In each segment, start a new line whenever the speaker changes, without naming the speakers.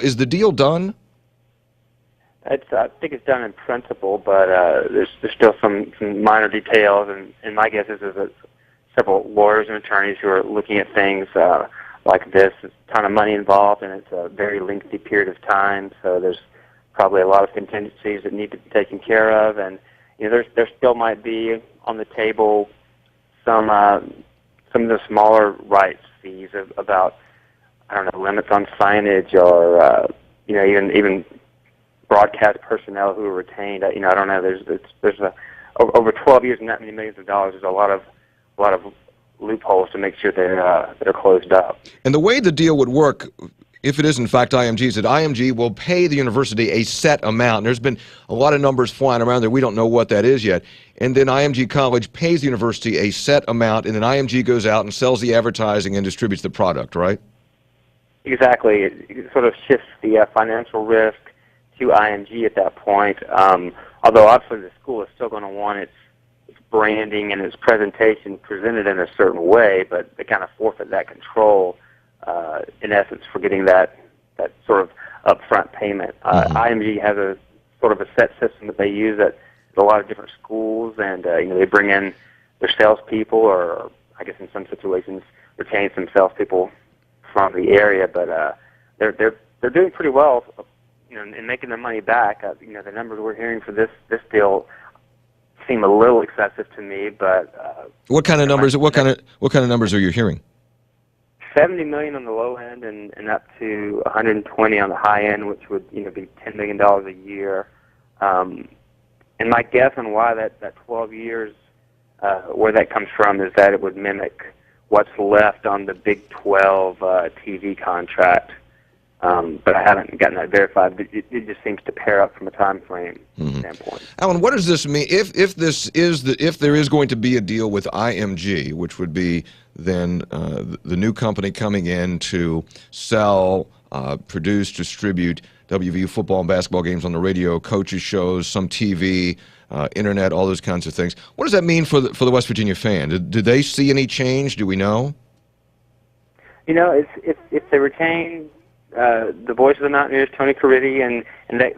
Is the deal done?
I think it's done in principle, but there's still some minor details, and my guess is that several lawyers and attorneys who are looking at things like this. There's a ton of money involved, and it's a very lengthy period of time, so there's probably a lot of contingencies that need to be taken care of, and there still might be on the table some of the smaller rights fees about, I don't know, limits on signage or even broadcast personnel who are retained. I don't know. There's over 12 years and that many millions of dollars. There's a lot of loopholes to make sure they're closed up.
And the way the deal would work, if it is in fact IMG, is that IMG will pay the university a set amount. And there's been a lot of numbers flying around there. We don't know what that is yet. And then IMG College pays the university a set amount, and then IMG goes out and sells the advertising and distributes the product, right?
Exactly. It sort of shifts the financial risk to IMG at that point. Although obviously the school is still going to want its branding and its presentation presented in a certain way, but they kind of forfeit that control, in essence, for getting that sort of upfront payment. IMG has a sort of a set system that they use at a lot of different schools, and they bring in their salespeople, or I guess in some situations retain some salespeople from the area, but they're doing pretty well, in making their money back. The numbers we're hearing for this deal seem a little excessive to me, but
what kind of numbers? What kind of numbers are you hearing?
$70 million on the low end, and up to $120 on the high end, which would be $10 million a year. And my guess on why that 12 years, where that comes from, is that it would mimic what's left on the Big 12 TV contract. But I haven't gotten that verified. But it just seems to pair up from a time frame standpoint.
Allan, what does this mean if there is going to be a deal with IMG, which would be then the new company coming in to sell, produce, distribute WVU football and basketball games on the radio, coaches shows, some TV, internet, all those kinds of things. What does that mean for the West Virginia fan? Did they see any change? Do we know?
If they retain the voice of the Mountaineers, Tony Caridi, and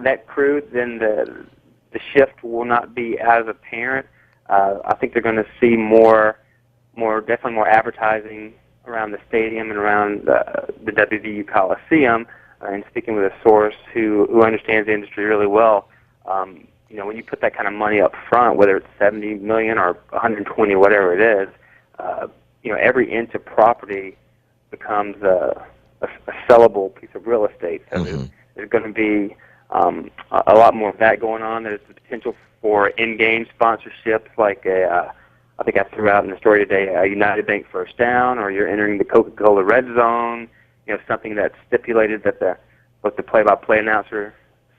that crew, then the shift will not be as apparent. I think they're going to see definitely more advertising around the stadium and around the WVU Coliseum. And speaking with a source who understands the industry really well, when you put that kind of money up front, whether it's $70 million or $120, whatever it is, every inch of property becomes a sellable piece of real estate. So there's going to be a lot more of that going on. There's the potential for in-game sponsorships, like I think I threw out in the story today, a United Bank First Down, or you're entering the Coca-Cola Red Zone. Something that's stipulated that what the play-by-play announcer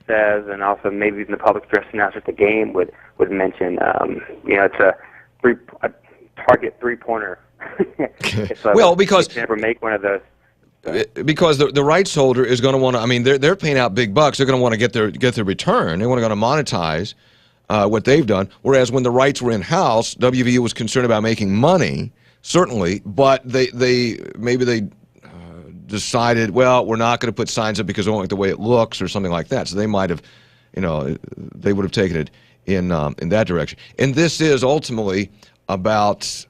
says, and also maybe even the public address announcer at the game would mention. It's a target three-pointer.
Well, because
you never make one of those.
Because the rights holder is going to want to. I mean, they're paying out big bucks. They're going to want to get their return. They want to monetize what they've done. Whereas when the rights were in house, WVU was concerned about making money, certainly, but they decided, well, we're not going to put signs up because we don't like the way it looks or something like that. So they might have, they would have taken it in that direction. And this is ultimately about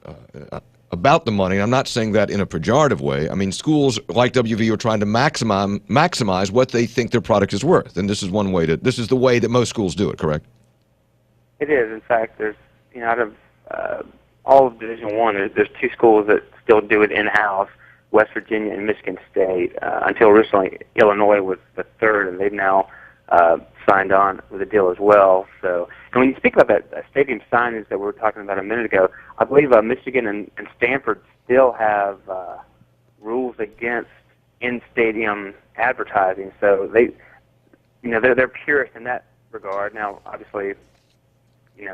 the money. I'm not saying that in a pejorative way. I mean, schools like WVU are trying to maximize what they think their product is worth, and this is this is the way that most schools do it. Correct?
It is. In fact, there's out of all of Division I, there's two schools that still do it in-house. West Virginia and Michigan State. Until recently, Illinois was the third, and they've now signed on with a deal as well. So, and when you speak about that stadium signage that we were talking about a minute ago, I believe Michigan and Stanford still have rules against in-stadium advertising. So they're purist in that regard. Now, obviously, you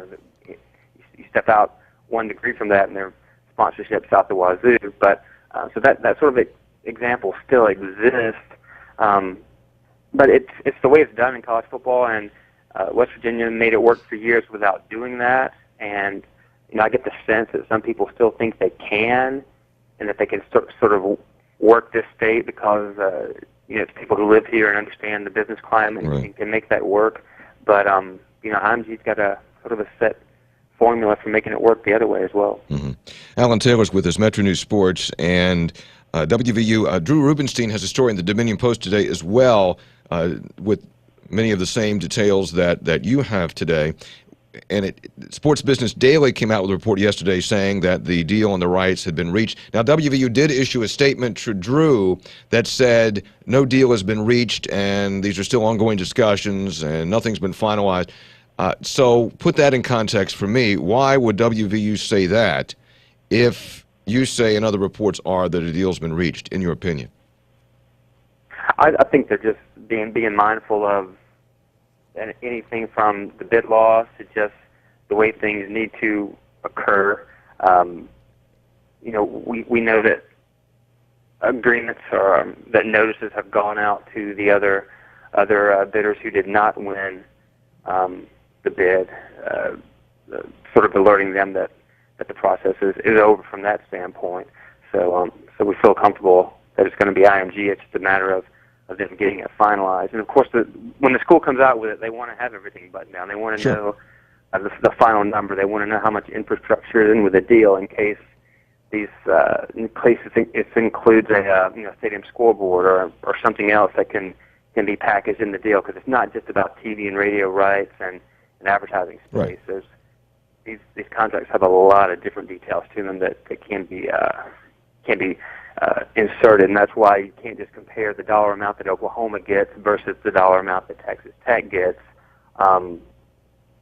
step out 1 degree from that, and their sponsorships out the wazoo, but. So that sort of example still exists, but it's the way it's done in college football, and West Virginia made it work for years without doing that. And I get the sense that some people still think they can, and that they can sort of work this state because it's people who live here and understand the business climate and can make that work. But IMG's got a sort of a set formula for making it work the other way as well.
Allan Taylor's with us, Metro News Sports, and WVU. Drew Rubenstein has a story in the Dominion Post today as well, with many of the same details that you have today. And Sports Business Daily came out with a report yesterday saying that the deal on the rights had been reached. Now, WVU did issue a statement to Drew that said no deal has been reached and these are still ongoing discussions and nothing's been finalized. So put that in context for me. Why would WVU say that if you say and other reports are that a deal's been reached, in your opinion?
I think they're just being mindful of anything from the bid loss to just the way things need to occur. We know that agreements or that notices have gone out to the other bidders who did not win the bid, sort of alerting them that the process is over from that standpoint. So we feel comfortable that it's going to be IMG. It's just a matter of them getting it finalized. And of course, when the school comes out with it, they want to have everything buttoned down. They want to know the final number. They want to know how much infrastructure is in with the deal in case it includes a stadium scoreboard or something else that can be packaged in the deal, because it's not just about TV and radio rights and advertising space.
Right.
These contracts have a lot of different details to them that can be inserted, and that's why you can't just compare the dollar amount that Oklahoma gets versus the dollar amount that Texas Tech gets,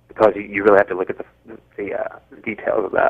because you really have to look at the details of that.